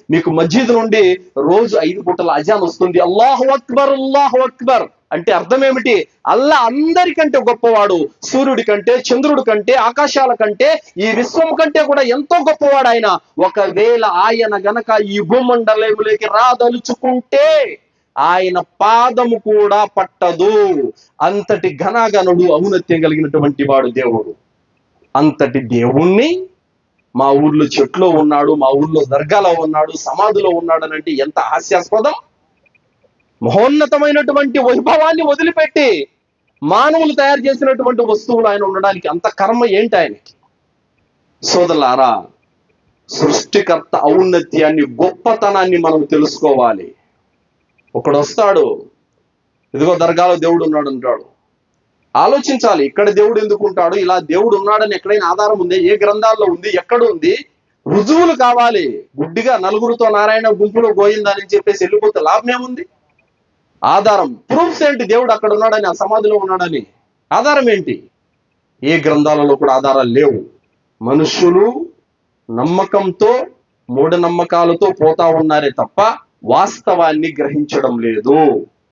మీకు మస్జిద్ నుండి రోజు 5 పూటల అజాన్ వస్తుంది. అల్లాహు అక్బర్ అల్లాహు అక్బర్ అంటే అర్థం ఏమిటి? అల్లా అందరికంటే గొప్పవాడు. సూర్యుడి కంటే, చంద్రుడి కంటే, ఆకాశాల కంటే, ఈ విశ్వం కంటే కూడా ఎంతో గొప్పవాడు ఆయన. ఒకవేళ ఆయన గనక ఈ భూమండలంలోకి రాదలుచుకుంటే ఆయన పాదము కూడా పట్టదు. అంతటి ఘనాగనుడు, ఔన్నత్యం కలిగినటువంటి వాడు దేవుడు. అంతటి దేవుణ్ణి మా ఊర్లో చెట్లో ఉన్నాడు, మా ఊర్లో దర్గాలో ఉన్నాడు, సమాధిలో ఉన్నాడు అని అంటే ఎంత హాస్యాస్పదం. మహోన్నతమైనటువంటి వైభవాన్ని వదిలిపెట్టి మానవులు తయారు చేసినటువంటి వస్తువులు ఆయన ఉండడానికి అంత కర్మ ఏంటి ఆయనకి? సోదరులారా, సృష్టికర్త ఔన్నత్యాన్ని, గొప్పతనాన్ని మనం తెలుసుకోవాలి. ఒకడు వస్తాడు, ఇదిగో దర్గాలో దేవుడు ఉన్నాడు అంటాడు. ఆలోచించాలి, ఇక్కడ దేవుడు ఎందుకు ఉంటాడు? ఇలా దేవుడు ఉన్నాడని ఎక్కడైనా ఆధారం ఉంది? ఏ గ్రంథాల్లో ఉంది? ఎక్కడ ఉంది? రుజువులు కావాలి. గుడ్డిగా నలుగురితో నారాయణ గుంపులో గోయిందని చెప్పేసి వెళ్ళిపోతే లాభం ఏముంది? ఆధారం, ప్రూఫ్స్ ఏంటి? దేవుడు అక్కడ ఉన్నాడని, ఆ సమాధిలో ఉన్నాడని ఆధారం ఏంటి? ఏ గ్రంథాలలో కూడా ఆధారాలు లేవు. మనుషులు నమ్మకంతో, మూఢనమ్మకాలతో పోతా ఉన్నారే తప్ప వాస్తవాన్ని గ్రహించడం లేదు.